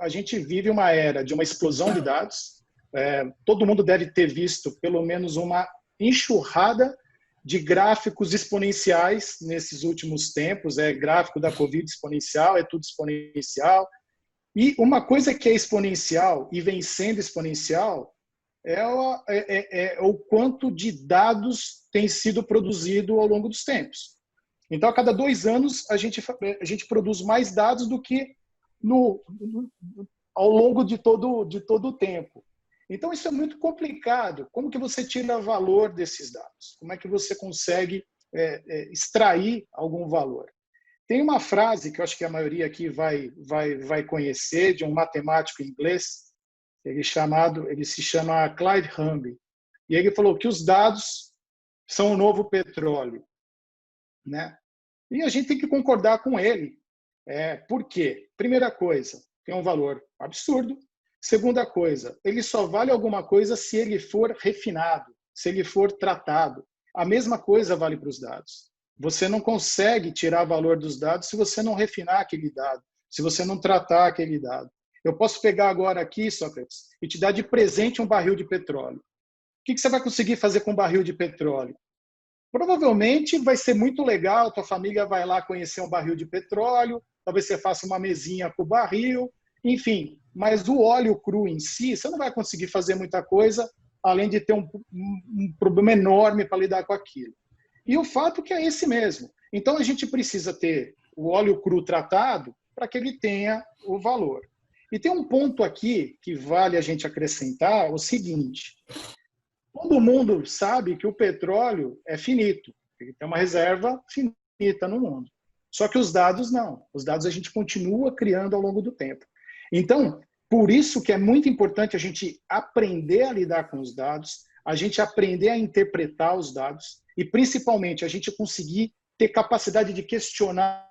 a gente vive uma era de uma explosão de dados. Todo mundo deve ter visto pelo menos uma enxurrada de gráficos exponenciais nesses últimos tempos. Gráfico da Covid exponencial, é tudo exponencial. E uma coisa que é exponencial e vem sendo exponencial é o quanto de dados tem sido produzido ao longo dos tempos. Então, a cada 2 anos, a gente produz mais dados do que ao longo de todo o tempo. Então, isso é muito complicado. Como que você tira valor desses dados? Como é que você consegue extrair algum valor? Tem uma frase que eu acho que a maioria aqui vai conhecer, de um matemático inglês, ele se chama Clyde Humby, e ele falou que os dados são o novo petróleo, né? E a gente tem que concordar com ele. Por quê? Primeira coisa, tem um valor absurdo. Segunda coisa, ele só vale alguma coisa se ele for refinado, se ele for tratado. A mesma coisa vale para os dados. Você não consegue tirar valor dos dados se você não refinar aquele dado, se você não tratar aquele dado. Eu posso pegar agora aqui, Sócrates, e te dar de presente um barril de petróleo. O que você vai conseguir fazer com um barril de petróleo? Provavelmente vai ser muito legal, tua família vai lá conhecer um barril de petróleo, talvez você faça uma mesinha com o barril, enfim. Mas o óleo cru em si, você não vai conseguir fazer muita coisa, além de ter um problema enorme para lidar com aquilo. E o fato que é esse mesmo. Então, a gente precisa ter o óleo cru tratado para que ele tenha o valor. E tem um ponto aqui que vale a gente acrescentar, o seguinte: todo mundo sabe que o petróleo é finito, ele tem uma reserva finita no mundo. Só que os dados não. Os dados a gente continua criando ao longo do tempo. Então, por isso que é muito importante a gente aprender a lidar com os dados, a gente aprender a interpretar os dados e, principalmente, a gente conseguir ter capacidade de questionar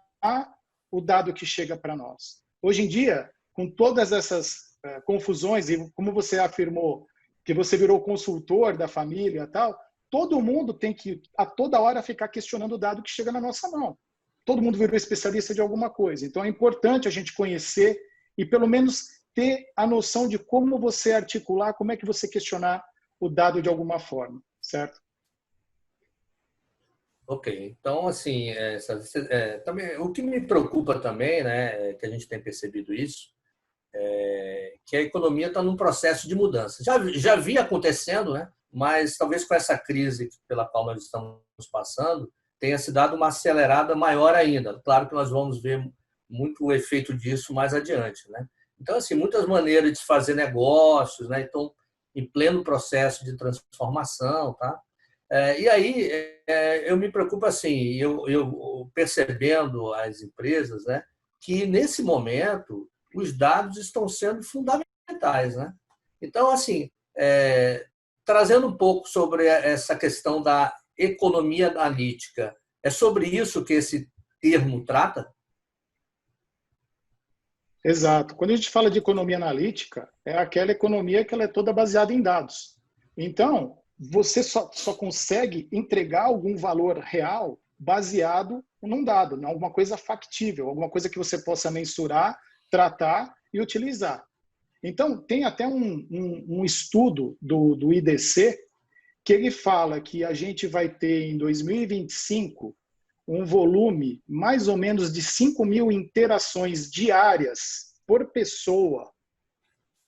o dado que chega para nós. Hoje em dia, com todas essas confusões, e como você afirmou, que você virou consultor da família e tal, todo mundo tem que, a toda hora, ficar questionando o dado que chega na nossa mão. Todo mundo virou especialista de alguma coisa. Então, é importante a gente conhecer e, pelo menos, ter a noção de como você articular, como é que você questionar o dado de alguma forma, certo? Ok, então, assim, também, o que me preocupa também, né, que a gente tem percebido isso, que a economia está num processo de mudança. Já vinha acontecendo, né, mas talvez com essa crise pela qual nós estamos passando, tenha se dado uma acelerada maior ainda. Claro que nós vamos ver muito o efeito disso mais adiante, né? Então, assim, muitas maneiras de fazer negócios, né, estão em pleno processo de transformação, tá? E aí eu me preocupo assim, eu percebendo as empresas, né, que nesse momento os dados estão sendo fundamentais, né? Então, assim, trazendo um pouco sobre essa questão da economia analítica, é sobre isso que esse termo trata? Exato. Quando a gente fala de economia analítica, é aquela economia que ela é toda baseada em dados. Então, você só consegue entregar algum valor real baseado num dado, em alguma coisa factível, alguma coisa que você possa mensurar, tratar e utilizar. Então, tem até um estudo do IDC que ele fala que a gente vai ter em 2025 um volume mais ou menos de 5.000 interações diárias por pessoa,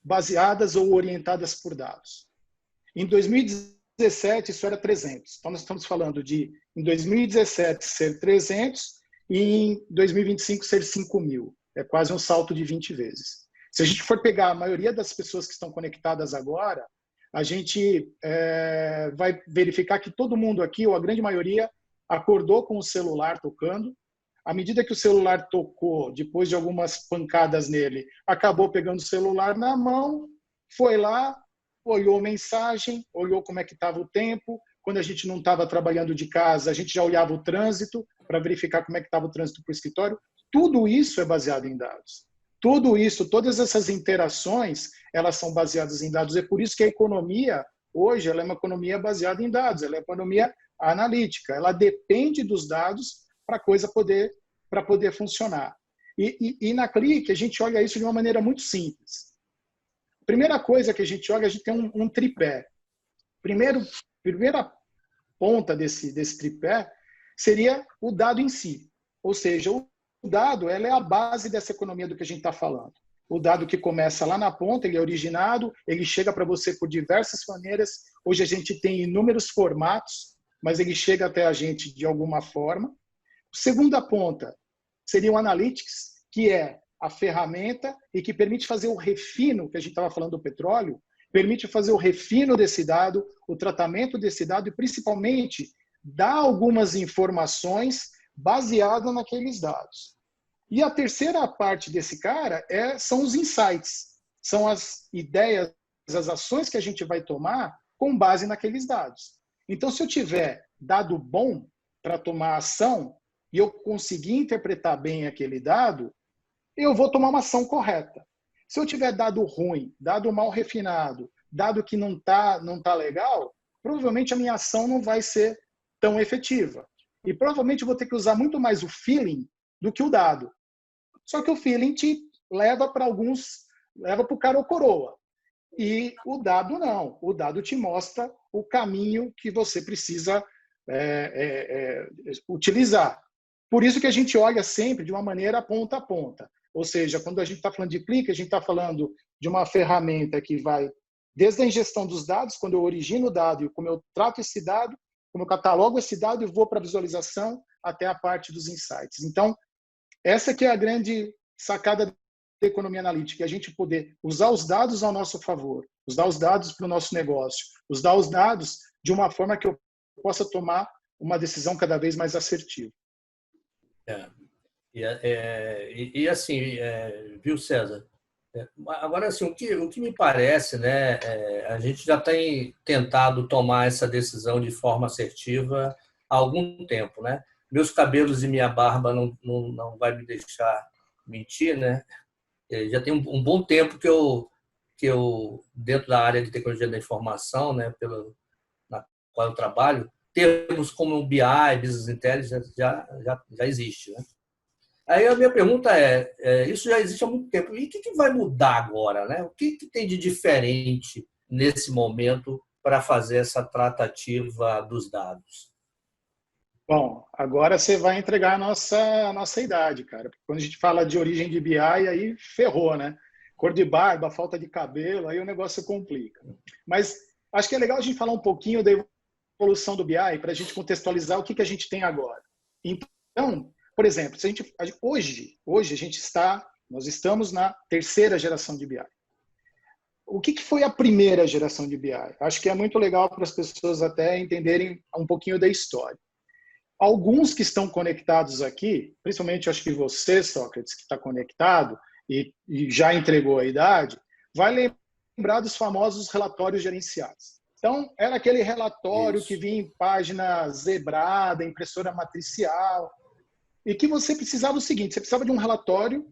baseadas ou orientadas por dados. Em 2017, isso era 300. Então, nós estamos falando de, em 2017, ser 300 e em 2025 ser 5.000. É quase um salto de 20 vezes. Se a gente for pegar a maioria das pessoas que estão conectadas agora, a gente vai verificar que todo mundo aqui, ou a grande maioria, acordou com o celular tocando. À medida que o celular tocou, depois de algumas pancadas nele, acabou pegando o celular na mão, foi lá, olhou a mensagem, olhou como é que estava o tempo. Quando a gente não estava trabalhando de casa, a gente já olhava o trânsito para verificar como é que estava o trânsito para o escritório. Tudo isso é baseado em dados. Tudo isso, todas essas interações, elas são baseadas em dados. É por isso que a economia, hoje, ela é uma economia baseada em dados. Ela é uma economia analítica. Ela depende dos dados para a coisa poder funcionar. E na Click, a gente olha isso de uma maneira muito simples. Primeira coisa que a gente olha, a gente tem um tripé. Primeira ponta desse tripé seria o dado em si. Ou seja, o dado ela é a base dessa economia do que a gente está falando. O dado que começa lá na ponta, ele é originado, ele chega para você por diversas maneiras. Hoje a gente tem inúmeros formatos, mas ele chega até a gente de alguma forma. Segunda ponta seria o Analytics, que é a ferramenta e que permite fazer o refino, que a gente estava falando do petróleo, permite fazer o refino desse dado, o tratamento desse dado e, principalmente, dar algumas informações baseadas naqueles dados. E a terceira parte desse cara são os insights, são as ideias, as ações que a gente vai tomar com base naqueles dados. Então, se eu tiver dado bom para tomar ação e eu conseguir interpretar bem aquele dado, eu vou tomar uma ação correta. Se eu tiver dado ruim, dado mal refinado, dado que não tá legal, provavelmente a minha ação não vai ser tão efetiva. E provavelmente eu vou ter que usar muito mais o feeling do que o dado. Só que o feeling te leva para o cara ou coroa. E o dado não. O dado te mostra o caminho que você precisa utilizar. Por isso que a gente olha sempre de uma maneira ponta a ponta. Ou seja, quando a gente está falando de Click, a gente está falando de uma ferramenta que vai desde a ingestão dos dados, quando eu origino o dado e como eu trato esse dado, como eu catalogo esse dado e vou para a visualização até a parte dos insights. Então, essa que é a grande sacada da economia analítica, a gente poder usar os dados ao nosso favor, usar os dados para o nosso negócio, usar os dados de uma forma que eu possa tomar uma decisão cada vez mais assertiva. Assim, viu, César? Agora, assim, o que me parece, né, a gente já tem tentado tomar essa decisão de forma assertiva há algum tempo, né? Meus cabelos e minha barba não vai me deixar mentir, né? Já tem um bom tempo que eu dentro da área de tecnologia da informação, né, na qual eu trabalho, termos como o BI, Business Intelligence, já existe, né? Aí a minha pergunta isso já existe há muito tempo. E o que vai mudar agora, né? O que tem de diferente nesse momento para fazer essa tratativa dos dados? Bom, agora você vai entregar a nossa idade, cara. Quando a gente fala de origem de BI, aí ferrou, né? Cor de barba, falta de cabelo, aí o negócio complica. Mas acho que é legal a gente falar um pouquinho da evolução do BI para a gente contextualizar o que a gente tem agora. Então, por exemplo, hoje nós estamos na terceira geração de BI. O que foi a primeira geração de BI? Acho que é muito legal para as pessoas até entenderem um pouquinho da história. Alguns que estão conectados aqui, principalmente acho que você, Sócrates, que está conectado e já entregou a idade, vai lembrar dos famosos relatórios gerenciais. Então, era aquele relatório que vinha em página zebrada, impressora matricial, e que você precisava o seguinte, você precisava de um relatório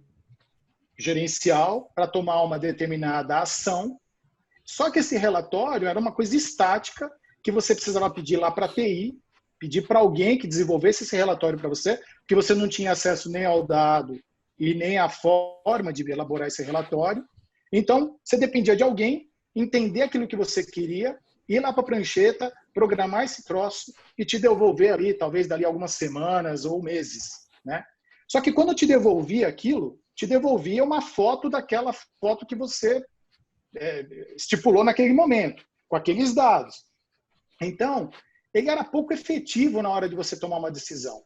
gerencial para tomar uma determinada ação, só que esse relatório era uma coisa estática que você precisava pedir lá para a TI, pedir para alguém que desenvolvesse esse relatório para você, porque você não tinha acesso nem ao dado e nem à forma de elaborar esse relatório. Então, você dependia de alguém entender aquilo que você queria, ir lá para a prancheta, programar esse troço e te devolver ali, talvez dali algumas semanas ou meses, né? Só que quando eu te devolvia aquilo, te devolvia uma foto daquela foto que você estipulou naquele momento, com aqueles dados. Então, ele era pouco efetivo na hora de você tomar uma decisão.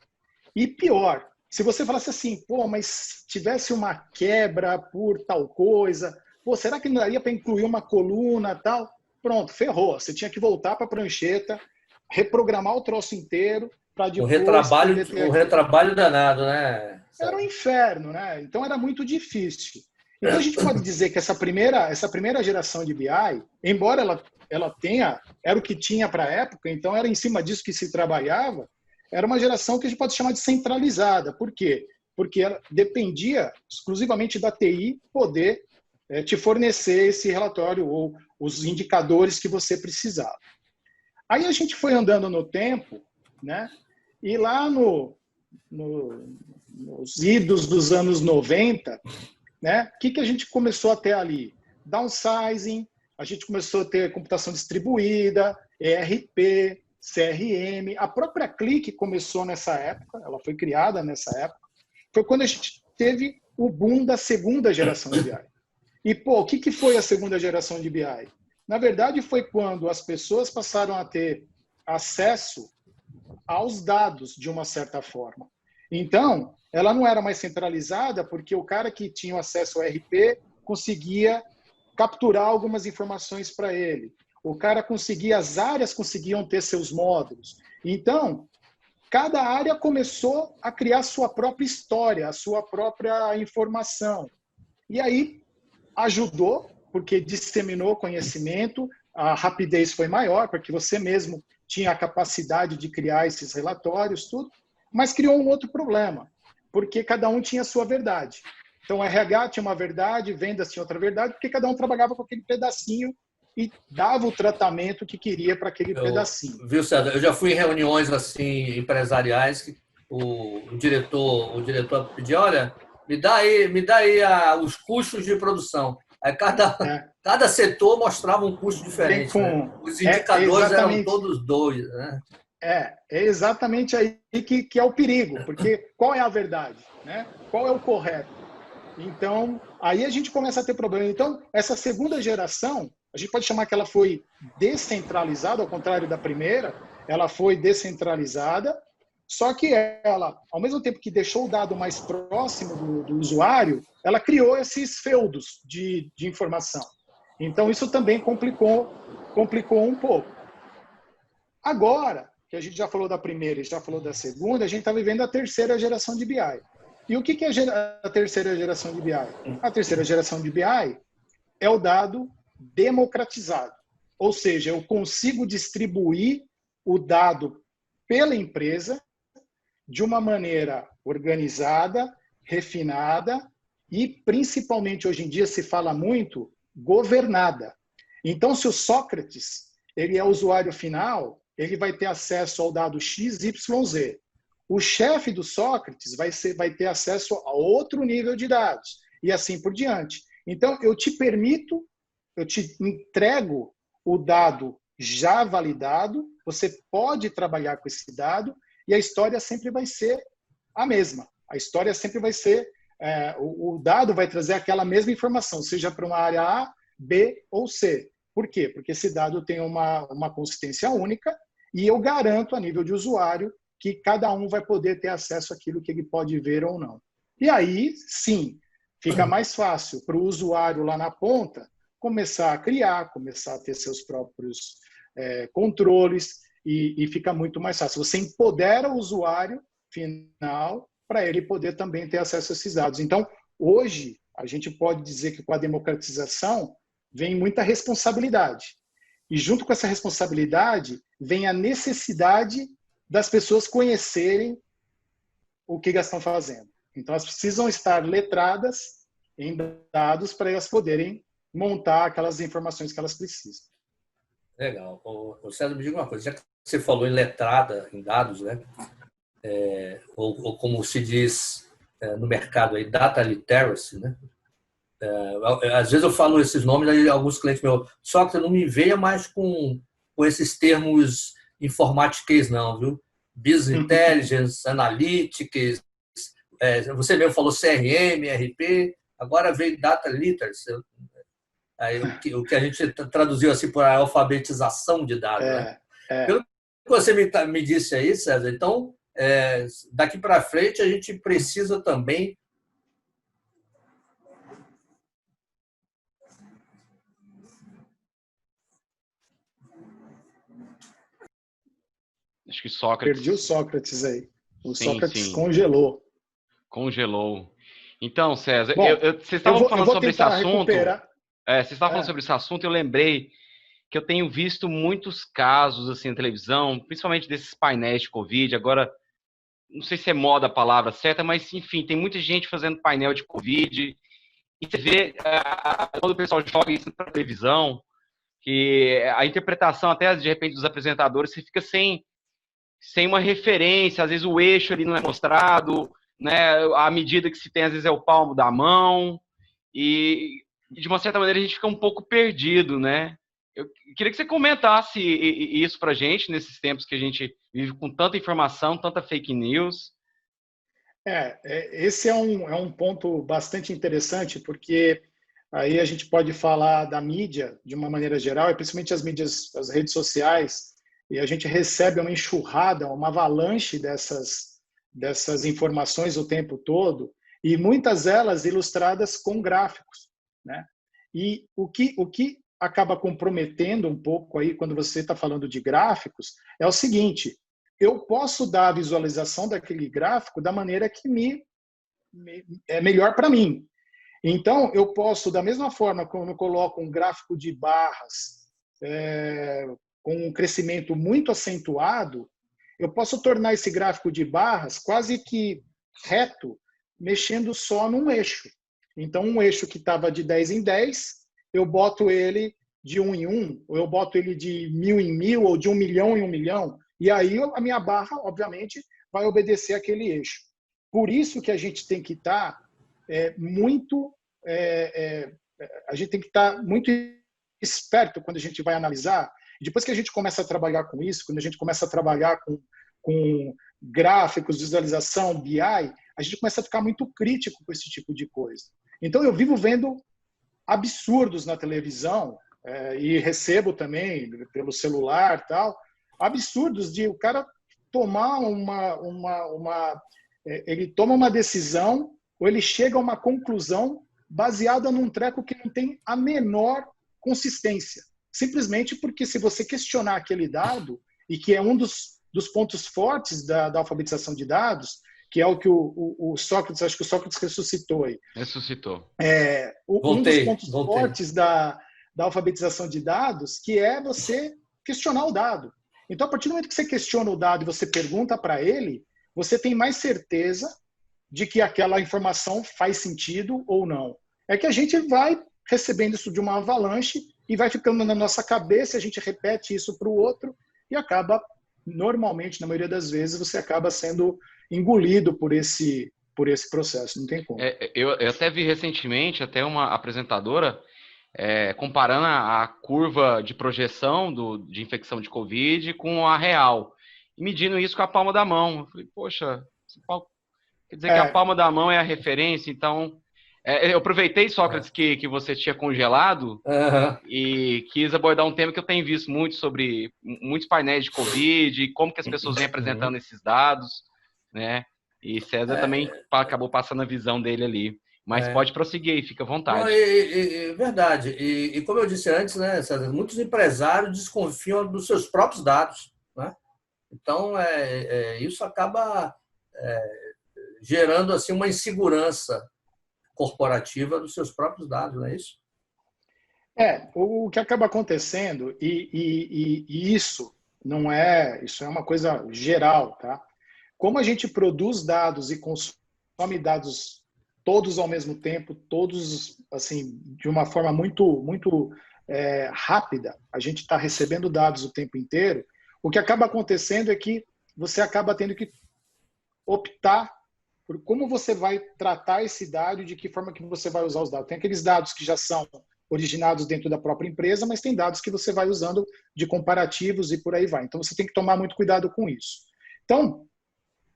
E pior, se você falasse assim, pô, mas se tivesse uma quebra por tal coisa, pô, será que não daria para incluir uma coluna tal? Pronto, ferrou. Você tinha que voltar para a prancheta, reprogramar o troço inteiro para depois um retrabalho danado, né? Era um inferno, né? Então era muito difícil. Então a gente pode dizer que essa primeira geração de BI, embora ela tenha, era o que tinha para a época, então era em cima disso que se trabalhava, era uma geração que a gente pode chamar de centralizada. Por quê? Porque ela dependia exclusivamente da TI poder te fornecer esse relatório ou os indicadores que você precisava. Aí a gente foi andando no tempo, né? E lá nos idos dos anos 90, né? O que a gente começou a ter ali? Downsizing, a gente começou a ter computação distribuída, ERP, CRM. A própria Click começou nessa época, ela foi criada nessa época. Foi quando a gente teve o boom da segunda geração de BI. E, o que foi a segunda geração de BI? Na verdade, foi quando as pessoas passaram a ter acesso aos dados de uma certa forma. Então, ela não era mais centralizada porque o cara que tinha acesso ao ERP conseguia capturar algumas informações para ele. O cara conseguia, as áreas conseguiam ter seus módulos. Então, cada área começou a criar sua própria história, a sua própria informação. E aí ajudou, porque disseminou conhecimento, a rapidez foi maior, porque você mesmo tinha a capacidade de criar esses relatórios, tudo, mas criou um outro problema, porque cada um tinha a sua verdade. Então, RH tinha uma verdade, vendas tinha outra verdade, porque cada um trabalhava com aquele pedacinho e dava o tratamento que queria para aquele pedacinho. Viu, César? Eu já fui em reuniões assim empresariais que o diretor pedia, olha, me dá aí os custos de produção. Aí cada setor mostrava um custo diferente. Né? Os indicadores eram todos dois. Né? É exatamente aí que é o perigo, porque qual é a verdade? Né? Qual é o correto? Então, aí a gente começa a ter problema. Então, essa segunda geração, a gente pode chamar que ela foi descentralizada, ao contrário da primeira, ela foi descentralizada, só que ela, ao mesmo tempo que deixou o dado mais próximo do usuário, ela criou esses feudos de informação. Então, isso também complicou um pouco. Agora, que a gente já falou da primeira e já falou da segunda, a gente está vivendo a terceira geração de BI. E o que é a terceira geração de BI? A terceira geração de BI é o dado democratizado. Ou seja, eu consigo distribuir o dado pela empresa de uma maneira organizada, refinada e, principalmente, hoje em dia se fala muito, governada. Então, se o Sócrates ele é o usuário final, ele vai ter acesso ao dado XYZ. O chefe do Sócrates vai ter acesso a outro nível de dados, e assim por diante. Então, eu te entrego o dado já validado, você pode trabalhar com esse dado, e a história sempre vai ser a mesma. A história sempre vai ser, o dado vai trazer aquela mesma informação, seja para uma área A, B ou C. Por quê? Porque esse dado tem uma consistência única, e eu garanto, a nível de usuário, que cada um vai poder ter acesso àquilo que ele pode ver ou não. E aí, sim, fica mais fácil para o usuário lá na ponta começar a criar, começar a ter seus próprios controles e fica muito mais fácil. Você empodera o usuário final para ele poder também ter acesso a esses dados. Então, hoje, a gente pode dizer que com a democratização vem muita responsabilidade. E junto com essa responsabilidade vem a necessidade das pessoas conhecerem o que elas estão fazendo. Então, elas precisam estar letradas em dados para elas poderem montar aquelas informações que elas precisam. Legal. César, me diga uma coisa. Já que você falou em letrada, em dados, né? Ou como se diz no mercado, aí, data literacy, né? Às vezes eu falo esses nomes, aí alguns clientes meus, só que não me venha mais com esses termos informatiquês, não, viu? Business Intelligence, Analytics, você mesmo falou CRM, RP, agora veio Data Literacy. Aí, o que a gente traduziu assim por alfabetização de dados. Né? Pelo que você me disse aí, César, então, daqui para frente a gente precisa também. Acho que Sócrates... Perdi o Sócrates aí. Sócrates congelou. Congelou. Então, César, Bom, vocês estavam falando sobre esse assunto. Vocês estavam falando sobre esse assunto, eu lembrei que eu tenho visto muitos casos assim na televisão, principalmente desses painéis de Covid. Agora, não sei se é moda a palavra certa, mas enfim, tem muita gente fazendo painel de Covid. E você vê quando o pessoal joga isso na televisão, que a interpretação até de repente dos apresentadores, você fica sem uma referência, às vezes o eixo ali não é mostrado, né? A medida que se tem, às vezes, é o palmo da mão, e de uma certa maneira a gente fica um pouco perdido, né? Eu queria que você comentasse isso pra gente, nesses tempos que a gente vive com tanta informação, tanta fake news. Esse é um ponto bastante interessante, porque aí a gente pode falar da mídia de uma maneira geral, e principalmente as mídias, as redes sociais, e a gente recebe uma enxurrada, uma avalanche dessas informações o tempo todo, e muitas delas ilustradas com gráficos, né? E o que acaba comprometendo um pouco aí quando você está falando de gráficos é o seguinte: eu posso dar a visualização daquele gráfico da maneira que é melhor para mim. Então, eu posso, da mesma forma como eu coloco um gráfico de barras com um crescimento muito acentuado, eu posso tornar esse gráfico de barras quase que reto, mexendo só num eixo. Então, um eixo que estava de 10 em 10, eu boto ele de 1 em 1, ou eu boto ele de 1000 em 1000, ou de 1 milhão em 1 milhão, e aí a minha barra, obviamente, vai obedecer aquele eixo. Por isso que a gente tem que estar muito esperto quando a gente vai analisar. Depois que a gente começa a trabalhar com isso, quando a gente começa a trabalhar com gráficos, visualização, BI, a gente começa a ficar muito crítico com esse tipo de coisa. Então, eu vivo vendo absurdos na televisão, e recebo também pelo celular e tal, absurdos de o cara tomar ele toma uma decisão ou ele chega a uma conclusão baseada num treco que não tem a menor consistência. Simplesmente porque se você questionar aquele dado, e que é um dos pontos fortes da alfabetização de dados, que é o que o Sócrates, acho que o Sócrates ressuscitou aí. Ressuscitou. Um dos pontos fortes da alfabetização de dados, que é você questionar o dado. Então, a partir do momento que você questiona o dado e você pergunta para ele, você tem mais certeza de que aquela informação faz sentido ou não. É que a gente vai recebendo isso de uma avalanche e vai ficando na nossa cabeça, a gente repete isso para o outro e acaba, normalmente, na maioria das vezes, você acaba sendo engolido por esse processo, não tem como. Eu até vi recentemente, até uma apresentadora comparando a curva de projeção de infecção de Covid com a real, e medindo isso com a palma da mão. Eu falei, poxa, quer dizer que a palma da mão é a referência, então... eu aproveitei, Sócrates, que você tinha congelado e quis abordar um tema que eu tenho visto muito sobre muitos painéis de Covid e como que as pessoas vêm apresentando esses dados, né? E César também acabou passando a visão dele ali. Mas pode prosseguir aí, fica à vontade. Não, verdade. E como eu disse antes, né, César, muitos empresários desconfiam dos seus próprios dados, né? Então, isso acaba gerando assim, uma insegurança corporativa dos seus próprios dados, não é isso? O que acaba acontecendo, e isso isso é uma coisa geral, tá? Como a gente produz dados e consome dados todos ao mesmo tempo, todos assim de uma forma muito rápida, a gente está recebendo dados o tempo inteiro. O que acaba acontecendo é que você acaba tendo que optar por como você vai tratar esse dado e de que forma que você vai usar os dados. Tem aqueles dados que já são originados dentro da própria empresa, mas tem dados que você vai usando de comparativos e por aí vai. Então, você tem que tomar muito cuidado com isso. Então,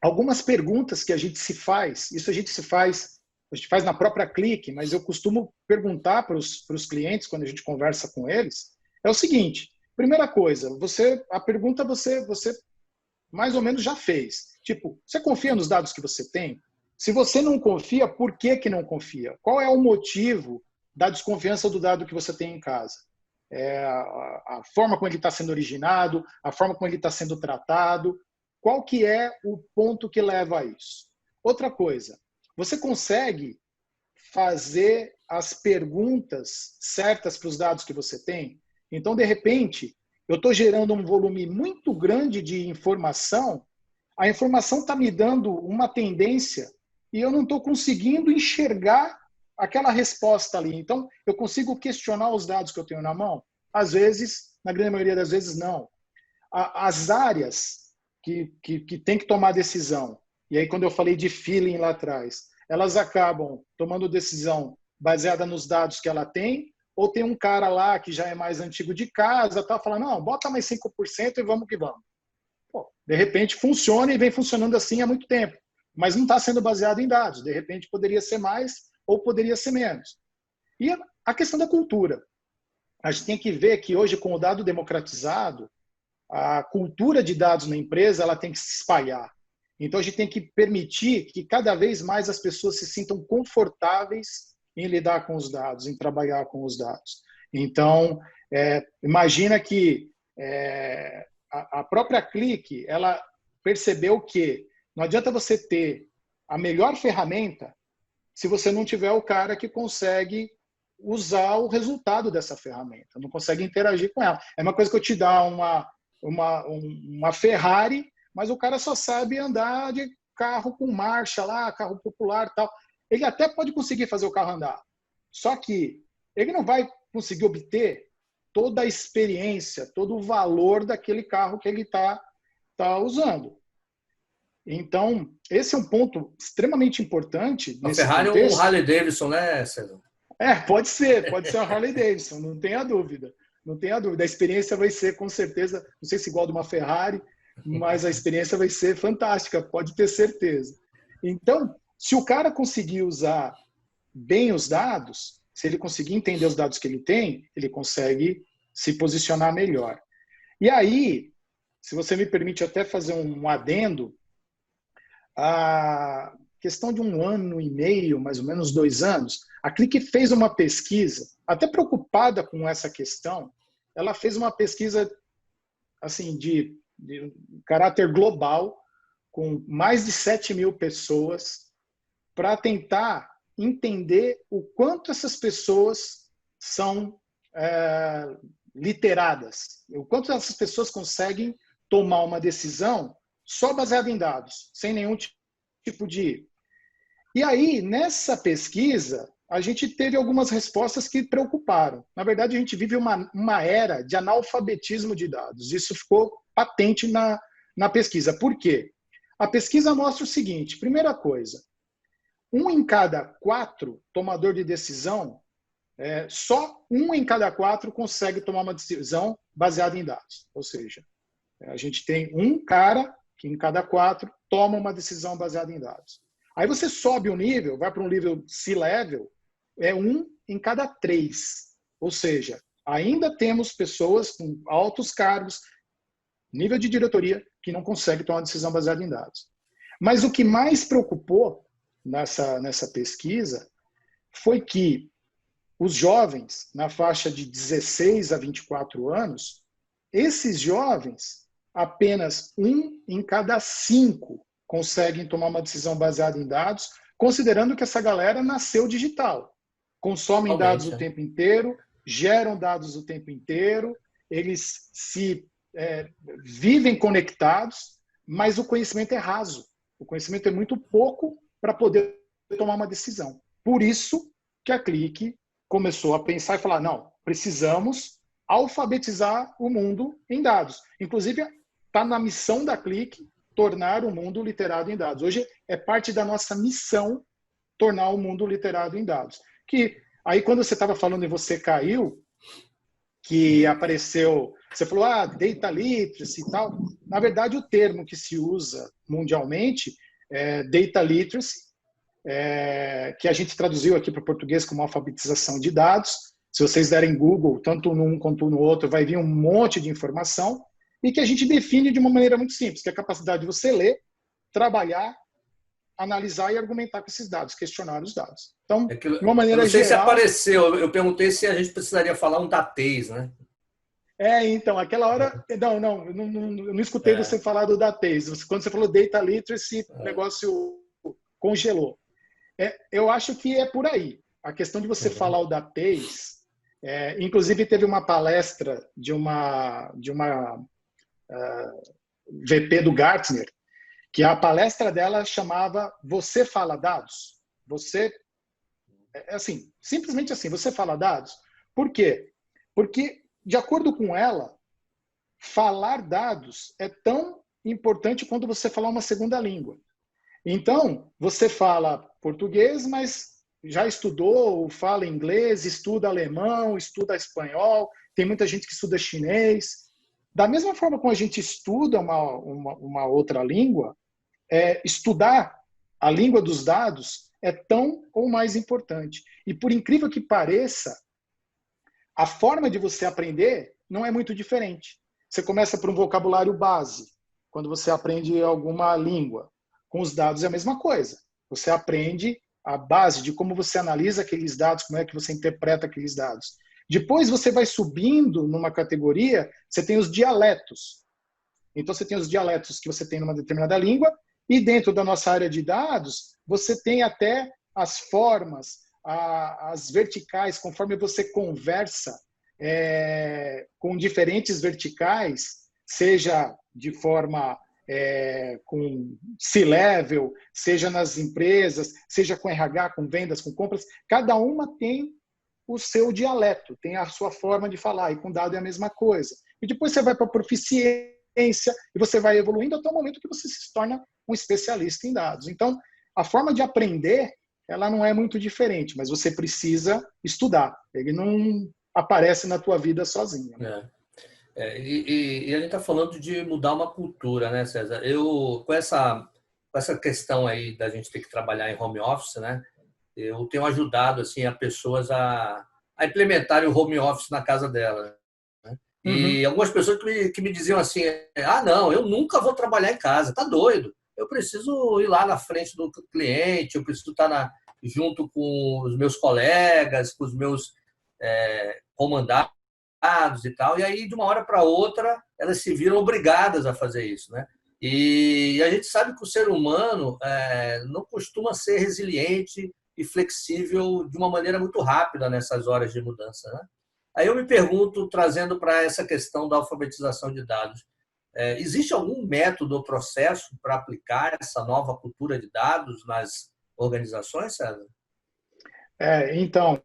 algumas perguntas que a gente se faz, isso a gente faz na própria Clique, mas eu costumo perguntar para os clientes, quando a gente conversa com eles, é o seguinte: primeira coisa, a pergunta você mais ou menos já fez. Tipo, você confia nos dados que você tem? Se você não confia, por que não confia? Qual é o motivo da desconfiança do dado que você tem em casa? A forma como ele está sendo originado, a forma como ele está sendo tratado. Qual que é o ponto que leva a isso? Outra coisa, você consegue fazer as perguntas certas para os dados que você tem? Então, de repente, eu estou gerando um volume muito grande de informação, a informação está me dando uma tendência e eu não estou conseguindo enxergar aquela resposta ali. Então, eu consigo questionar os dados que eu tenho na mão? Às vezes, na grande maioria das vezes, não. As áreas que tem que tomar decisão e aí quando eu falei de feeling lá atrás, elas acabam tomando decisão baseada nos dados que ela tem, ou tem um cara lá que já é mais antigo de casa, tá falando, não, bota mais 5% e vamos que vamos. Pô, de repente funciona e vem funcionando assim há muito tempo, mas não está sendo baseado em dados. De repente poderia ser mais ou poderia ser menos. E a questão da cultura. A gente tem que ver que hoje, com o dado democratizado, a cultura de dados na empresa ela tem que se espalhar. Então, a gente tem que permitir que cada vez mais as pessoas se sintam confortáveis em lidar com os dados, em trabalhar com os dados. Então, imagina que a própria Click, ela percebeu que não adianta você ter a melhor ferramenta se você não tiver o cara que consegue usar o resultado dessa ferramenta, não consegue interagir com ela. É uma coisa que eu te dar uma Ferrari, mas o cara só sabe andar de carro com marcha lá, carro popular e tal. Ele até pode conseguir fazer o carro andar, só que ele não vai conseguir obter toda a experiência, todo o valor daquele carro que ele tá usando. Então, esse é um ponto extremamente importante A nesse Ferrari contexto. é um Harley Davidson, né, César? Pode ser uma Harley Davidson, não tenha dúvida. Não tenha dúvida. A experiência vai ser, com certeza, não sei se igual de uma Ferrari, mas a experiência vai ser fantástica, pode ter certeza. Então, se o cara conseguir usar bem os dados, se ele conseguir entender os dados que ele tem, ele consegue se posicionar melhor. E aí, se você me permite até fazer um adendo, a questão de 1 ano e meio, mais ou menos 2 anos, a Click fez uma pesquisa, até preocupada com essa questão, ela fez uma pesquisa assim, de caráter global, com mais de 7.000 pessoas, para tentar entender o quanto essas pessoas são literadas, o quanto essas pessoas conseguem tomar uma decisão só baseada em dados, sem nenhum tipo de... E aí, nessa pesquisa, a gente teve algumas respostas que preocuparam. Na verdade, a gente vive uma era de analfabetismo de dados. Isso ficou patente na pesquisa. Por quê? A pesquisa mostra o seguinte, primeira coisa, 1 em cada 4 tomador de decisão, só 1 em cada 4 consegue tomar uma decisão baseada em dados. Ou seja, a gente tem um cara que em cada 4 toma uma decisão baseada em dados. Aí você sobe o nível, vai para um nível C-level, 1 em cada 3. Ou seja, ainda temos pessoas com altos cargos, nível de diretoria, que não conseguem tomar uma decisão baseada em dados. Mas o que mais preocupou nessa pesquisa foi que os jovens, na faixa de 16 a 24 anos, esses jovens, apenas 1 em cada 5 conseguem tomar uma decisão baseada em dados, considerando que essa galera nasceu digital. Consomem dados o tempo inteiro, geram dados o tempo inteiro, eles se vivem conectados, mas o conhecimento é raso. O conhecimento é muito pouco para poder tomar uma decisão. Por isso que a Click começou a pensar e falar, não, precisamos alfabetizar o mundo em dados. Inclusive, está na missão da Click tornar o mundo literado em dados. Hoje é parte da nossa missão tornar o mundo literado em dados. Que aí quando você estava falando e você caiu, que apareceu, você falou, data literacy e tal. Na verdade, o termo que se usa mundialmente é data literacy, que a gente traduziu aqui para o português como alfabetização de dados. Se vocês derem Google, tanto num quanto no outro, vai vir um monte de informação, e que a gente define de uma maneira muito simples, que é a capacidade de você ler, trabalhar, analisar e argumentar com esses dados, questionar os dados. Então, de uma maneira geral... Eu não sei se apareceu, eu perguntei se a gente precisaria falar um datês, né? Então, aquela hora... eu não escutei você falar do datês. Quando você falou data literacy, o negócio congelou. Eu acho que é por aí. A questão de você falar o datês... inclusive, teve uma palestra de uma VP do Gartner, que a palestra dela chamava Você Fala Dados? Simplesmente assim, você fala dados? Por quê? Porque, de acordo com ela, falar dados é tão importante quanto você falar uma segunda língua. Então, você fala português, mas já estudou, fala inglês, estuda alemão, estuda espanhol, tem muita gente que estuda chinês. Da mesma forma como a gente estuda uma outra língua, estudar a língua dos dados é tão ou mais importante. E por incrível que pareça, a forma de você aprender não é muito diferente. Você começa por um vocabulário base, quando você aprende alguma língua. Com os dados é a mesma coisa. Você aprende a base de como você analisa aqueles dados, como é que você interpreta aqueles dados. Depois você vai subindo numa categoria, você tem os dialetos. Então você tem os dialetos que você tem numa determinada língua, e dentro da nossa área de dados, você tem até as formas, as verticais, conforme você conversa com diferentes verticais, seja de forma com C-level, seja nas empresas, seja com RH, com vendas, com compras, cada uma tem o seu dialeto, tem a sua forma de falar, e com dado é a mesma coisa. E depois você vai para a proficiência, e você vai evoluindo até o momento que você se torna um especialista em dados. Então, a forma de aprender, ela não é muito diferente, mas você precisa estudar. Ele não aparece na tua vida sozinho. Né? E a gente está falando de mudar uma cultura, né, César? Eu, com essa questão aí da gente ter que trabalhar em home office, né? Eu tenho ajudado assim, a pessoas a implementarem o home office na casa delas. Né? E algumas pessoas que me diziam assim, não, eu nunca vou trabalhar em casa, tá doido. Eu preciso ir lá na frente do cliente, eu preciso estar junto com os meus colegas, com os meus comandados e tal. E aí, de uma hora para outra, elas se viram obrigadas a fazer isso, né? E a gente sabe que o ser humano não costuma ser resiliente e flexível de uma maneira muito rápida nessas horas de mudança, né? Aí eu me pergunto, trazendo para essa questão da alfabetização de dados, existe algum método ou processo para aplicar essa nova cultura de dados nas organizações, César? Então,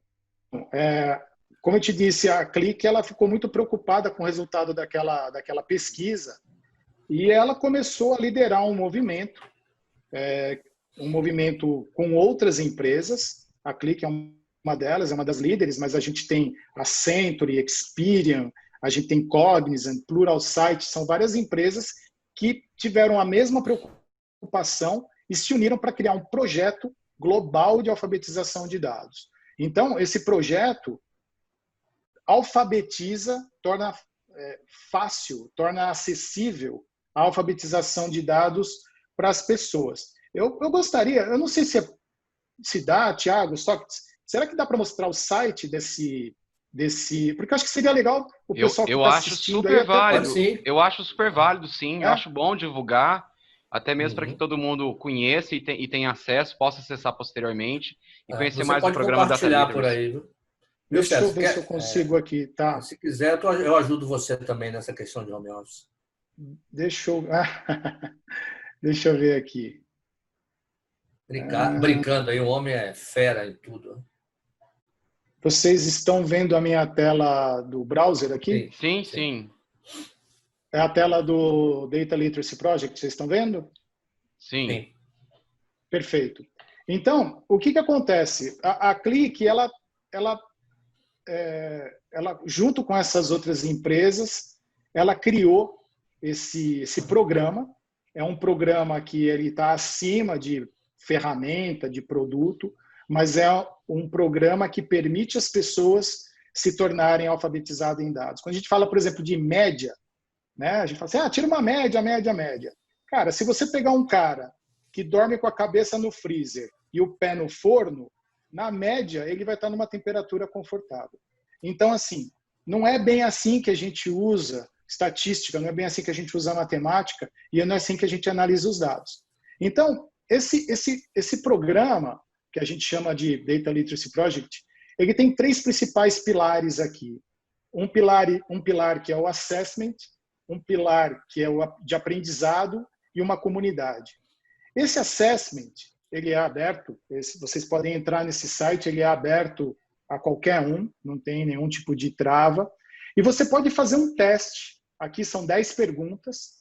como eu te disse, a Click ela ficou muito preocupada com o resultado daquela pesquisa e ela começou a liderar um movimento com outras empresas. A Click é uma delas, é uma das líderes, mas a gente tem a Century, Experian, a gente tem Cognizant, Pluralsight, são várias empresas que tiveram a mesma preocupação e se uniram para criar um projeto global de alfabetização de dados. Então, esse projeto alfabetiza, torna fácil, torna acessível a alfabetização de dados para as pessoas. Eu gostaria, eu não sei se dá, Thiago, Sócrates, será que dá para mostrar o site desse... Porque eu acho que seria legal o pessoal que está assistindo. Super válido. Até... Eu acho super válido, sim. Eu acho bom divulgar, até mesmo para que todo mundo conheça e tenha acesso, possa acessar posteriormente e conhecer mais o programa Data Literacy. Por aí, viu? Deixa eu ver se eu consigo aqui. Tá. Se quiser, eu ajudo você também nessa questão de home office. Deixa eu ver aqui. Brincando aí, o homem é fera em tudo. Vocês estão vendo a minha tela do browser aqui? Sim. É a tela do Data Literacy Project, vocês estão vendo? Sim. Perfeito. Então, o que acontece? A Click, ela junto com essas outras empresas, ela criou esse programa. É um programa que ele está acima de ferramenta, de produto, mas é um programa que permite as pessoas se tornarem alfabetizadas em dados. Quando a gente fala, por exemplo, de média, né? A gente fala assim, tira uma média. Cara, se você pegar um cara que dorme com a cabeça no freezer e o pé no forno, na média, ele vai estar numa temperatura confortável. Então, assim, não é bem assim que a gente usa estatística, não é bem assim que a gente usa matemática e não é assim que a gente analisa os dados. Então, esse programa, que a gente chama de Data Literacy Project, ele tem 3 principais pilares aqui. Um pilar que é o assessment, um pilar que é o de aprendizado e uma comunidade. Esse assessment, ele é aberto, vocês podem entrar nesse site, ele é aberto a qualquer um, não tem nenhum tipo de trava. E você pode fazer um teste. Aqui são 10 perguntas.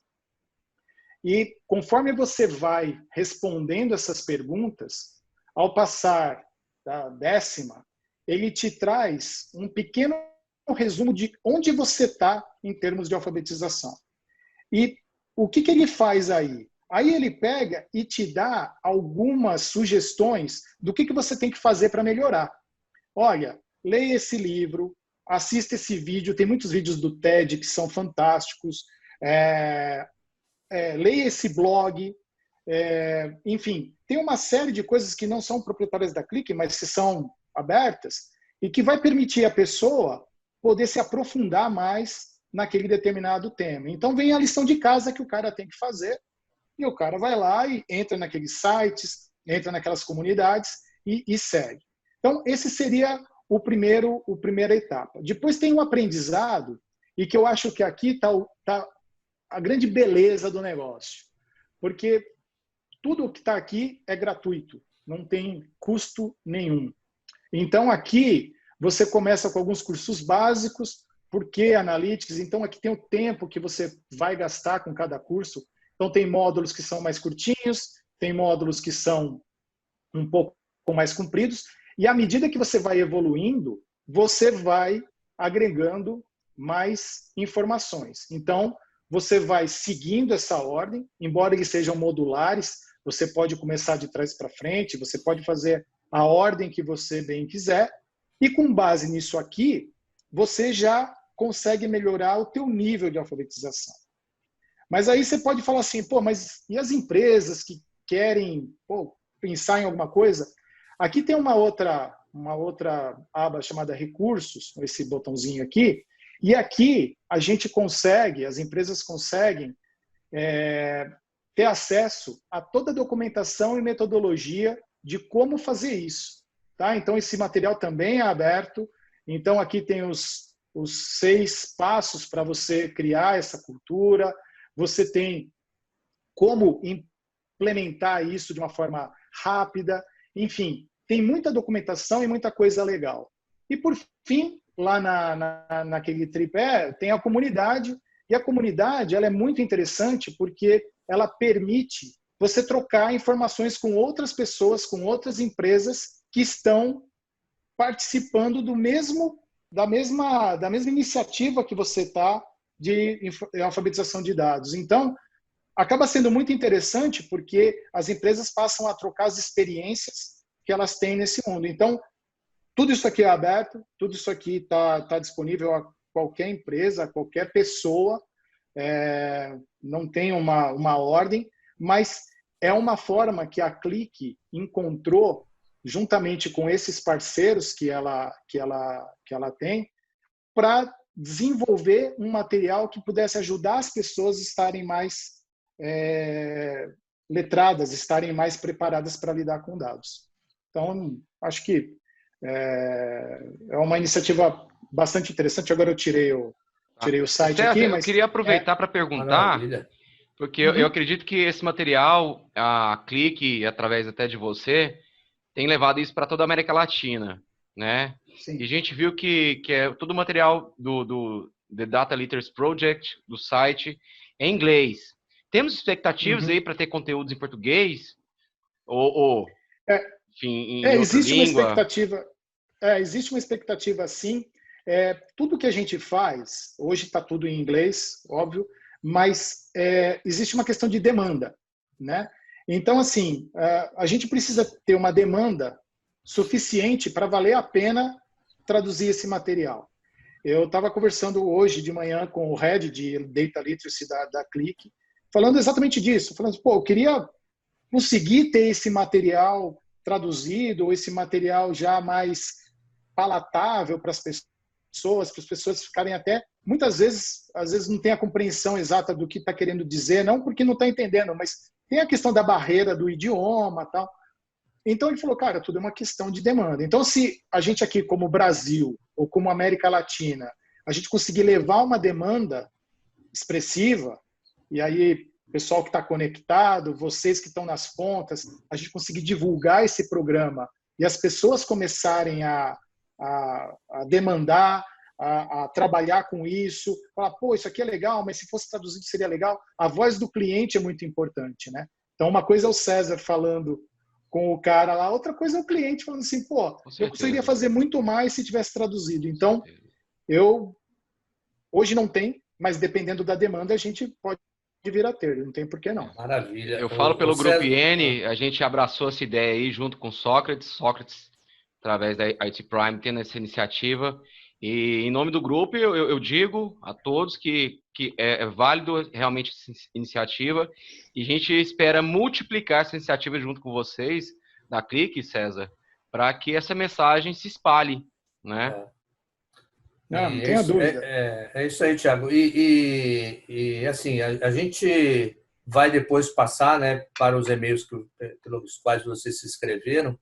E conforme você vai respondendo essas perguntas, ao passar da 10ª, ele te traz um pequeno resumo de onde você está em termos de alfabetização. E o que ele faz aí? Aí ele pega e te dá algumas sugestões do que você tem que fazer para melhorar. Olha, leia esse livro, assista esse vídeo, tem muitos vídeos do TED que são fantásticos, leia esse blog, enfim, tem uma série de coisas que não são proprietárias da Clique, mas que são abertas e que vai permitir a pessoa poder se aprofundar mais naquele determinado tema. Então vem a lição de casa que o cara tem que fazer e o cara vai lá e entra naqueles sites, entra naquelas comunidades e segue. Então esse seria a primeira etapa. Depois tem um aprendizado e que eu acho que aqui está a grande beleza do negócio, porque tudo que está aqui é gratuito, não tem custo nenhum. Então aqui você começa com alguns cursos básicos, por que Analytics? Então aqui tem o tempo que você vai gastar com cada curso. Então tem módulos que são mais curtinhos, tem módulos que são um pouco mais compridos, e à medida que você vai evoluindo, você vai agregando mais informações. Então, você vai seguindo essa ordem, embora eles sejam modulares, você pode começar de trás para frente, você pode fazer a ordem que você bem quiser, e com base nisso aqui, você já consegue melhorar o teu nível de alfabetização. Mas aí você pode falar assim, mas e as empresas que querem pensar em alguma coisa? Aqui tem uma outra aba chamada recursos, esse botãozinho aqui, e aqui a gente consegue, as empresas conseguem ter acesso a toda a documentação e metodologia de como fazer isso. Tá? Então esse material também é aberto, então aqui tem os 6 passos para você criar essa cultura, você tem como implementar isso de uma forma rápida, enfim, tem muita documentação e muita coisa legal. E por fim, lá naquele tripé, tem a comunidade, e a comunidade ela é muito interessante porque ela permite você trocar informações com outras pessoas, com outras empresas que estão participando da mesma iniciativa que você está de alfabetização de dados. Então, acaba sendo muito interessante porque as empresas passam a trocar as experiências que elas têm nesse mundo. Então, tudo isso aqui é aberto, tudo isso aqui está disponível a qualquer empresa, a qualquer pessoa, não tem uma ordem, mas é uma forma que a Clique encontrou, juntamente com esses parceiros que ela tem, para desenvolver um material que pudesse ajudar as pessoas a estarem mais letradas, estarem mais preparadas para lidar com dados. Então, acho que é uma iniciativa bastante interessante. Agora eu tirei o site César, aqui, mas eu queria aproveitar para perguntar, porque eu acredito que esse material, a Clique, através até de você, tem levado isso para toda a América Latina, né? Sim. E a gente viu que todo o material do The Data Literacy Project, do site, é em inglês. Temos expectativas aí para ter conteúdos em português? Enfim, em outra língua? Existe uma expectativa, sim. Tudo que a gente faz, hoje está tudo em inglês, óbvio, mas existe uma questão de demanda, né? Então, assim, a gente precisa ter uma demanda suficiente para valer a pena traduzir esse material. Eu estava conversando hoje de manhã com o Head de Data Literacy da Clique, falando exatamente disso, falando, eu queria conseguir ter esse material traduzido, ou esse material já mais palatável para as pessoas ficarem até, muitas vezes, às vezes não tem a compreensão exata do que está querendo dizer, não porque não está entendendo, mas tem a questão da barreira do idioma e tal. Então ele falou, cara, tudo é uma questão de demanda. Então se a gente aqui como Brasil ou como América Latina, a gente conseguir levar uma demanda expressiva, e aí pessoal que está conectado, vocês que estão nas pontas, a gente conseguir divulgar esse programa e as pessoas começarem a demandar, a trabalhar com isso, falar, pô, isso aqui é legal, mas se fosse traduzido seria legal. A voz do cliente é muito importante, né? Então, uma coisa é o César falando com o cara lá, outra coisa é o cliente falando assim, pô, eu conseguiria fazer muito mais se tivesse traduzido. Então, hoje não tem, mas dependendo da demanda, a gente pode vir a ter, não tem por que não. Maravilha. Eu falo pelo Grupo IN, a gente abraçou essa ideia aí junto com Sócrates, através da IT Prime, tendo essa iniciativa. E em nome do grupo, eu digo a todos que é válido realmente essa iniciativa e a gente espera multiplicar essa iniciativa junto com vocês, da Clique, César, para que essa mensagem se espalhe, né? Não tenha dúvida. É isso aí, Thiago. E assim, a gente vai depois passar, né, para os e-mails pelos quais vocês se inscreveram,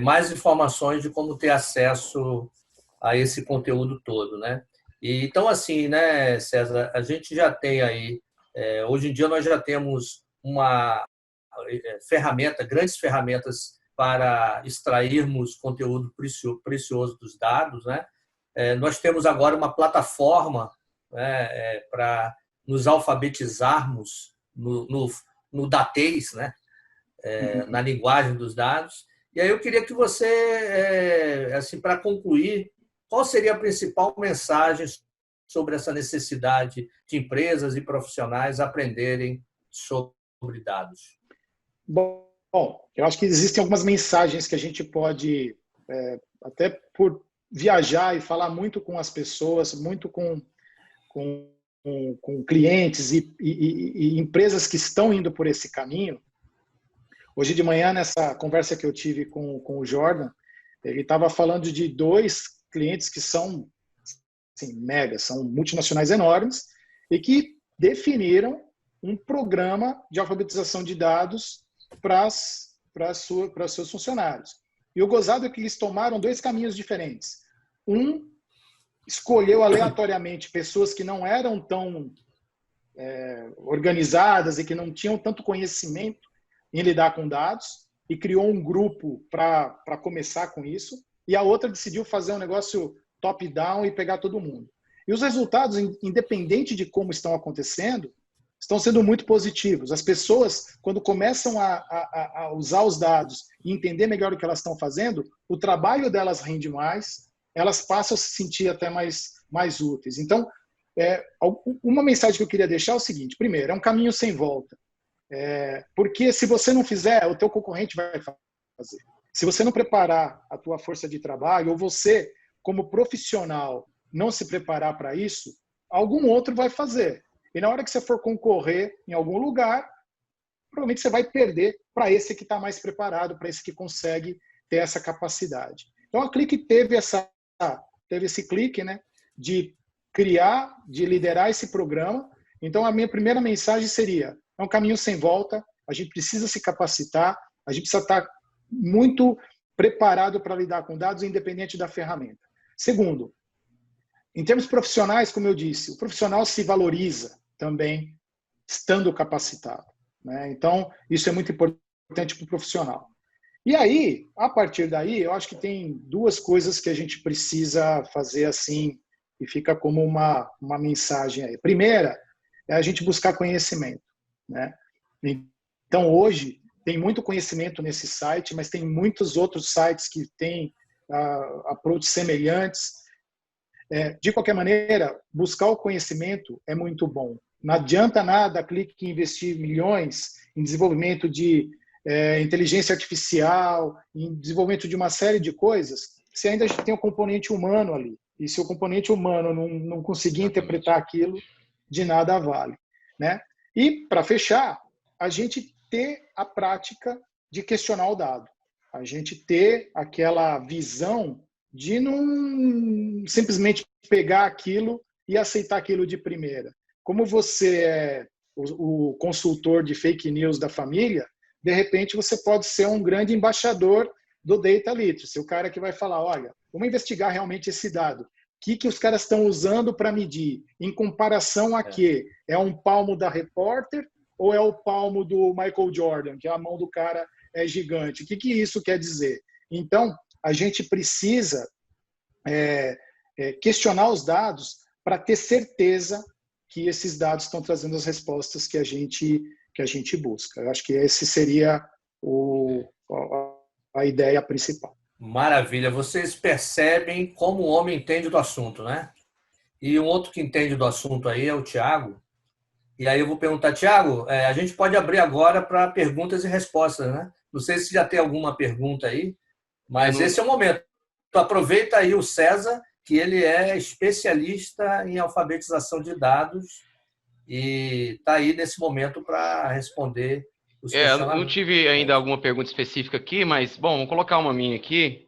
mais informações de como ter acesso a esse conteúdo todo, né? E, então, assim, né, César, a gente já tem aí, hoje em dia nós já temos uma ferramenta, grandes ferramentas para extrairmos conteúdo precioso dos dados, né? Nós temos agora uma plataforma, né, para nos alfabetizarmos no datês, né? Na linguagem dos dados. E aí eu queria que você, assim, para concluir, qual seria a principal mensagem sobre essa necessidade de empresas e profissionais aprenderem sobre dados? Bom, eu acho que existem algumas mensagens que a gente pode, até por viajar e falar muito com as pessoas, muito com clientes e empresas que estão indo por esse caminho. Hoje de manhã, nessa conversa que eu tive com o Jordan, ele estava falando de 2 clientes que são assim, mega, são multinacionais enormes e que definiram um programa de alfabetização de dados para seus funcionários. E o gozado é que eles tomaram 2 caminhos diferentes. Um escolheu aleatoriamente pessoas que não eram tão organizadas e que não tinham tanto conhecimento em lidar com dados e criou um grupo para começar com isso. E a outra decidiu fazer um negócio top-down e pegar todo mundo. E os resultados, independente de como estão acontecendo, estão sendo muito positivos. As pessoas, quando começam a usar os dados e entender melhor o que elas estão fazendo, o trabalho delas rende mais, elas passam a se sentir até mais úteis. Então, uma mensagem que eu queria deixar é o seguinte. Primeiro, é um caminho sem volta. Porque se você não fizer, o teu concorrente vai fazer. Se você não preparar a tua força de trabalho, ou você, como profissional, não se preparar para isso, algum outro vai fazer. E na hora que você for concorrer em algum lugar, provavelmente você vai perder para esse que está mais preparado, para esse que consegue ter essa capacidade. Então, a Clique teve esse clique, né, de criar, de liderar esse programa. Então, a minha primeira mensagem seria, é um caminho sem volta, a gente precisa se capacitar, a gente precisa estar muito preparado para lidar com dados, independente da ferramenta. Segundo, em termos profissionais, como eu disse, o profissional se valoriza também estando capacitado, né? Então, isso é muito importante para o profissional. E aí, a partir daí, eu acho que tem 2 coisas que a gente precisa fazer assim, e fica como uma mensagem aí. Primeira, é a gente buscar conhecimento, né? Então, hoje, tem muito conhecimento nesse site, mas tem muitos outros sites que têm approaches semelhantes. De qualquer maneira, buscar o conhecimento é muito bom. Não adianta nada a Clique investir milhões em desenvolvimento de inteligência artificial, em desenvolvimento de uma série de coisas, se ainda tem o componente humano ali. E se o componente humano não conseguir interpretar aquilo, de nada vale, né? E, para fechar, a gente ter a prática de questionar o dado. A gente ter aquela visão de não simplesmente pegar aquilo e aceitar aquilo de primeira. Como você é o consultor de fake news da família, de repente você pode ser um grande embaixador do Data Literacy, o cara que vai falar, olha, vamos investigar realmente esse dado. O que os caras estão usando para medir? Em comparação a quê? É um palmo da repórter ou é o palmo do Michael Jordan, que a mão do cara é gigante? O que isso quer dizer? Então, a gente precisa questionar os dados para ter certeza que esses dados estão trazendo as respostas que a gente busca. Eu acho que esse seria a ideia principal. Maravilha. Vocês percebem como o homem entende do assunto, né? E um outro que entende do assunto aí é o Thiago. E aí eu vou perguntar, Thiago, a gente pode abrir agora para perguntas e respostas, né? Não sei se já tem alguma pergunta aí, mas esse é o momento. Então, aproveita aí o César, que ele é especialista em alfabetização de dados e está aí nesse momento para responder os questionamentos. Eu não tive ainda alguma pergunta específica aqui, mas, bom, vou colocar uma minha aqui.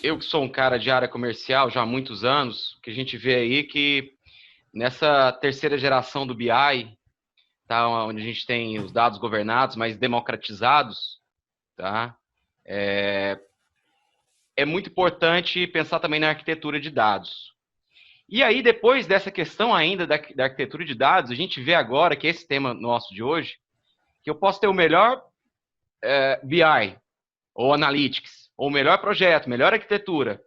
Eu que sou um cara de área comercial já há muitos anos, que a gente vê aí que nessa terceira geração do BI, tá, onde a gente tem os dados governados, mais democratizados, tá? É muito importante pensar também na arquitetura de dados. E aí, depois dessa questão ainda da arquitetura de dados, a gente vê agora que esse tema nosso de hoje, que eu posso ter o melhor BI, ou Analytics, ou o melhor projeto, melhor arquitetura.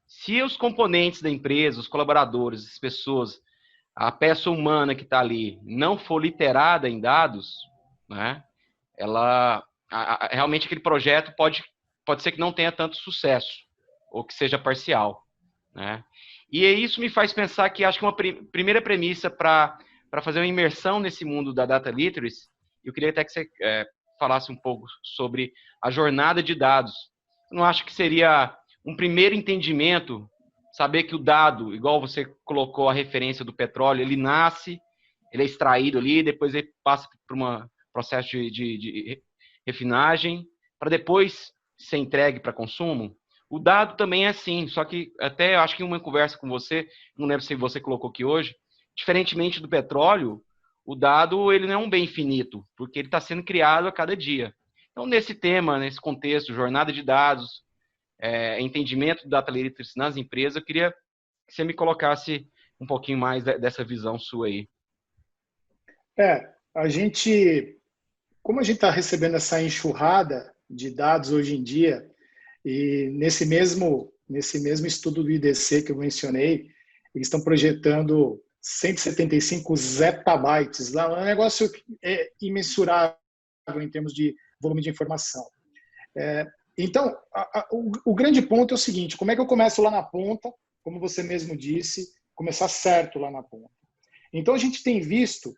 Se os componentes da empresa, os colaboradores, as pessoas, a peça humana que está ali não for literada em dados, né, realmente aquele projeto pode ser que não tenha tanto sucesso, ou que seja parcial, né? E isso me faz pensar que acho que uma primeira premissa para fazer uma imersão nesse mundo da data literacy, eu queria até que você falasse um pouco sobre a jornada de dados. Eu não acho que seria um primeiro entendimento, saber que o dado, igual você colocou a referência do petróleo, ele nasce, ele é extraído ali, depois ele passa por um processo de refinagem, para depois ser entregue para consumo. O dado também é assim, só que até acho que em uma conversa com você, não lembro se você colocou aqui hoje, diferentemente do petróleo, o dado ele não é um bem finito, porque ele está sendo criado a cada dia. Então, nesse tema, nesse contexto, jornada de dados, entendimento do data literacy nas empresas, eu queria que você me colocasse um pouquinho mais dessa visão sua aí. Como a gente está recebendo essa enxurrada de dados hoje em dia, e nesse mesmo estudo do IDC que eu mencionei, eles estão projetando 175 zettabytes, lá é um negócio imensurável em termos de volume de informação. Então, o grande ponto é o seguinte: como é que eu começo lá na ponta, como você mesmo disse, começar certo lá na ponta. Então, a gente tem visto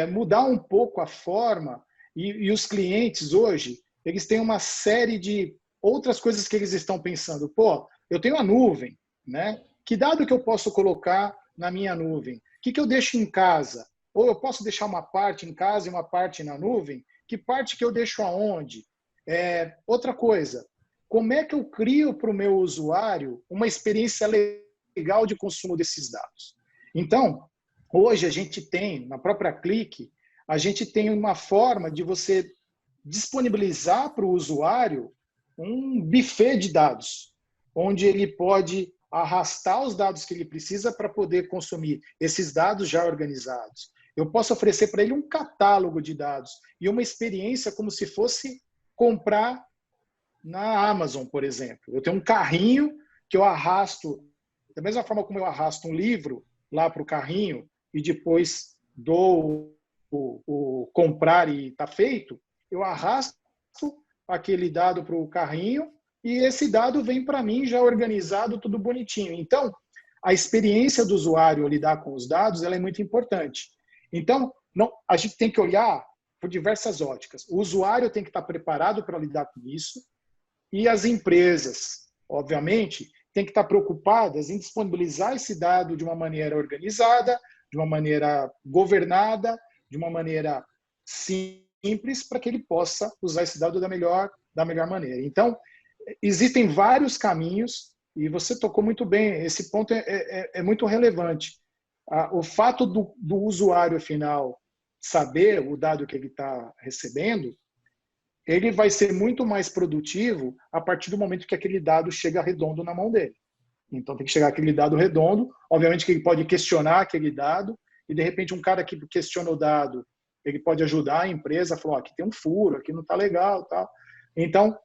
mudar um pouco a forma, e os clientes hoje, eles têm uma série de outras coisas que eles estão pensando. Pô, eu tenho a nuvem, né? Que dado que eu posso colocar na minha nuvem? O que eu deixo em casa? Ou eu posso deixar uma parte em casa e uma parte na nuvem? Que parte que eu deixo aonde? Outra coisa, como é que eu crio para o meu usuário uma experiência legal de consumo desses dados? Então, hoje a gente tem, na própria Qlik, a gente tem uma forma de você disponibilizar para o usuário um buffet de dados, onde ele pode arrastar os dados que ele precisa para poder consumir esses dados já organizados. Eu posso oferecer para ele um catálogo de dados e uma experiência como se fosse comprar na Amazon, por exemplo. Eu tenho um carrinho que eu arrasto, da mesma forma como eu arrasto um livro lá para o carrinho e depois dou o comprar e está feito, eu arrasto aquele dado para o carrinho e esse dado vem para mim já organizado, tudo bonitinho. Então, a experiência do usuário ao lidar com os dados ela é muito importante. Então, a gente tem que olhar por diversas óticas. O usuário tem que estar preparado para lidar com isso e as empresas, obviamente, têm que estar preocupadas em disponibilizar esse dado de uma maneira organizada, de uma maneira governada, de uma maneira simples, para que ele possa usar esse dado da melhor maneira. Então, existem vários caminhos e você tocou muito bem. Esse ponto é muito relevante. O fato do usuário final saber o dado que ele está recebendo, ele vai ser muito mais produtivo a partir do momento que aquele dado chega redondo na mão dele. Então, tem que chegar aquele dado redondo. Obviamente que ele pode questionar aquele dado e, de repente, um cara que questiona o dado, ele pode ajudar a empresa a falar, aqui tem um furo, aqui não está legal. Tal. Então,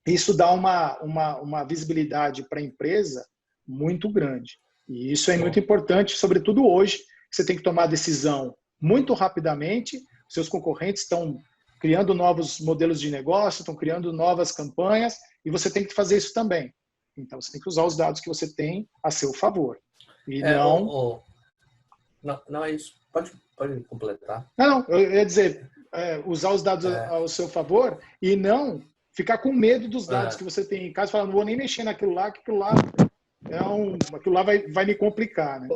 Isso dá uma visibilidade para a empresa muito grande. E isso é muito importante, sobretudo hoje, que você tem que tomar decisão muito rapidamente. Seus concorrentes estão criando novos modelos de negócio, estão criando novas campanhas, e você tem que fazer isso também. Então, você tem que usar os dados que você tem a seu favor. E não é isso. Pode completar. Não, eu ia dizer, usar os dados ao seu favor e não ficar com medo dos dados que você tem em casa, falando, não vou nem mexer naquilo lá, que aquilo lá aquilo lá vai me complicar, né?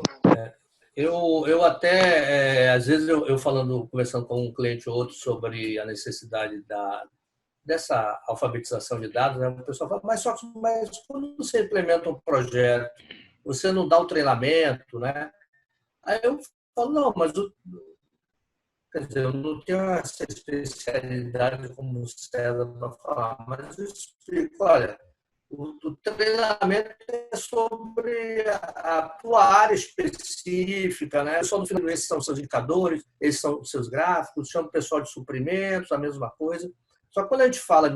Eu até, às vezes, eu conversando com um cliente ou outro sobre a necessidade dessa alfabetização de dados, né? O pessoal fala, mas quando você implementa um projeto, você não dá o treinamento, né? Aí eu falo, não, mas quer dizer, eu não tenho essa especialidade como o César para falar, mas eu explico, olha, o treinamento é sobre a tua área específica, né? Só no final, esses são seus indicadores, esses são os seus gráficos, chama o pessoal de suprimentos, a mesma coisa. Só que quando a gente fala de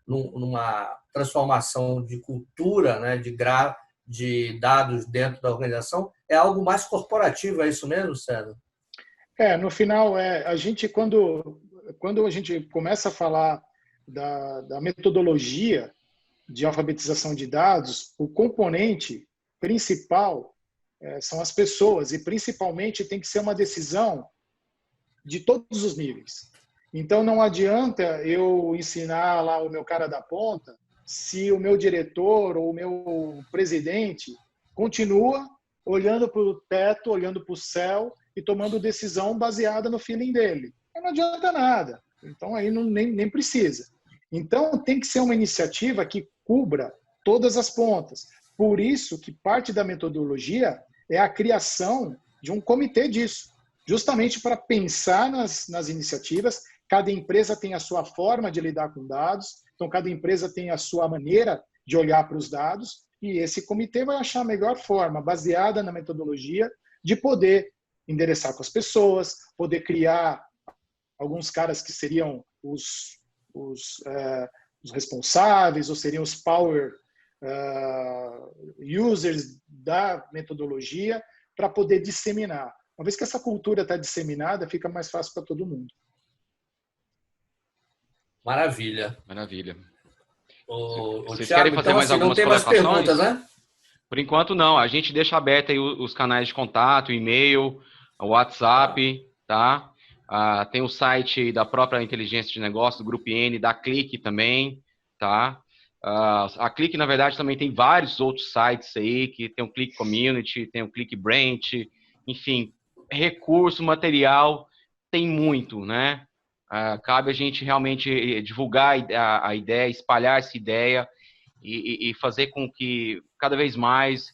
numa transformação de cultura, né, de dados dentro da organização, é algo mais corporativo, é isso mesmo, César? No final, a gente, quando a gente começa a falar da metodologia de alfabetização de dados, o componente principal são as pessoas, e principalmente tem que ser uma decisão de todos os níveis. Então, não adianta eu ensinar lá o meu cara da ponta se o meu diretor ou o meu presidente continua olhando para o teto, olhando para o céu e tomando decisão baseada no feeling dele. Não adianta nada. Então, aí nem precisa. Então, tem que ser uma iniciativa que cubra todas as pontas. Por isso que parte da metodologia é a criação de um comitê disso, justamente para pensar nas iniciativas. Cada empresa tem a sua forma de lidar com dados, então cada empresa tem a sua maneira de olhar para os dados, e esse comitê vai achar a melhor forma, baseada na metodologia, de poder endereçar com as pessoas, poder criar alguns caras que seriam os responsáveis, ou seriam os power users da metodologia, para poder disseminar. Uma vez que essa cultura está disseminada, fica mais fácil para todo mundo. Maravilha. Vocês Thiago, querem fazer mais algumas colocações? Mais perguntas, né? Por enquanto, não. A gente deixa aberto aí os canais de contato, e-mail, o WhatsApp, tá? Tem o site da própria Inteligência de Negócios, do Grupo N, da Clique também, tá? A Clique, na verdade, também tem vários outros sites aí, que tem o Clique Community, tem o Clique Branch, enfim, recurso, material, tem muito, né? Cabe a gente realmente divulgar a ideia, espalhar essa ideia e fazer com que cada vez mais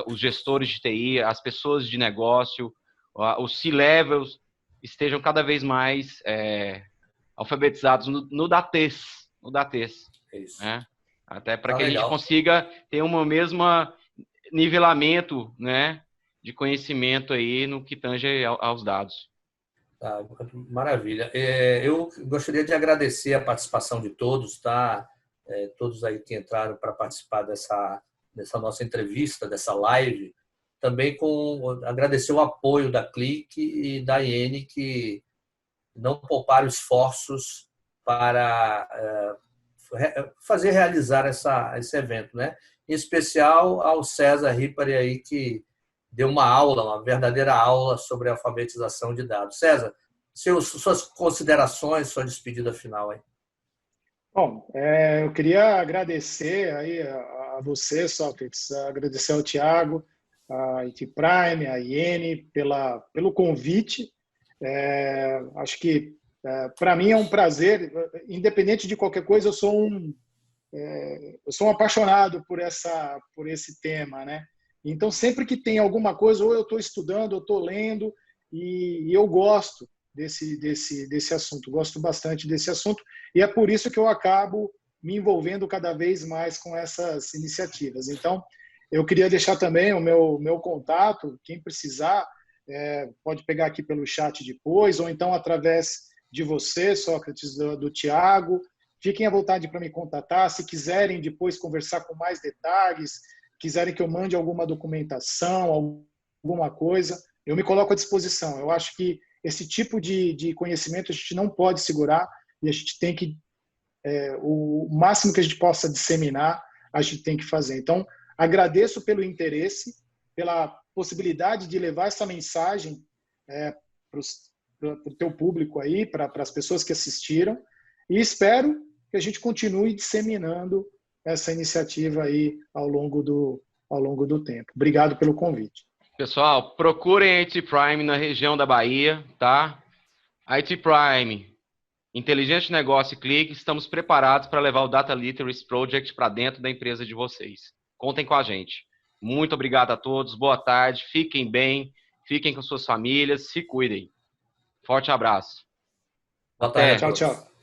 os gestores de TI, as pessoas de negócio, os C-levels estejam cada vez mais alfabetizados no DATES. Isso. Né? Até para que a legal. gente consiga ter um mesmo nivelamento, né, de conhecimento aí no que tange aos dados. Maravilha. Eu gostaria de agradecer a participação de todos, tá? Todos aí que entraram para participar dessa nossa entrevista, dessa live. Também agradecer o apoio da Clique e da IN, que não pouparam esforços para fazer realizar esse evento, né? Em especial ao César Ripari aí, que deu uma verdadeira aula sobre a alfabetização de dados. César, suas considerações, sua despedida final aí. Bom, eu queria agradecer aí a você, Sócrates, agradecer ao Thiago, a IT Prime, a Iene, pelo convite. Acho que, para mim, é um prazer, independente de qualquer coisa, eu sou um apaixonado por esse tema, né? Então, sempre que tem alguma coisa, ou eu estou estudando, ou estou lendo, e eu gosto desse assunto, gosto bastante desse assunto, e é por isso que eu acabo me envolvendo cada vez mais com essas iniciativas. Então, eu queria deixar também o meu contato, quem precisar, pode pegar aqui pelo chat depois, ou então através de você, Sócrates, do Thiago. fiquem à vontade para me contatar. Se quiserem depois conversar com mais detalhes, quiserem que eu mande alguma documentação, alguma coisa, eu me coloco à disposição. Eu acho que esse tipo de conhecimento a gente não pode segurar e a gente tem que, o máximo que a gente possa disseminar, a gente tem que fazer. Então, agradeço pelo interesse, pela possibilidade de levar essa mensagem para o teu público aí, para as pessoas que assistiram, e espero que a gente continue disseminando essa iniciativa aí ao longo do tempo. Obrigado pelo convite. Pessoal, procurem a IT Prime na região da Bahia, tá? IT Prime, inteligente negócio e clique, estamos preparados para levar o Data Literacy Project para dentro da empresa de vocês. Contem com a gente. Muito obrigado a todos, boa tarde, fiquem bem, fiquem com suas famílias, se cuidem. Forte abraço. Boa tarde. Tchau, tchau.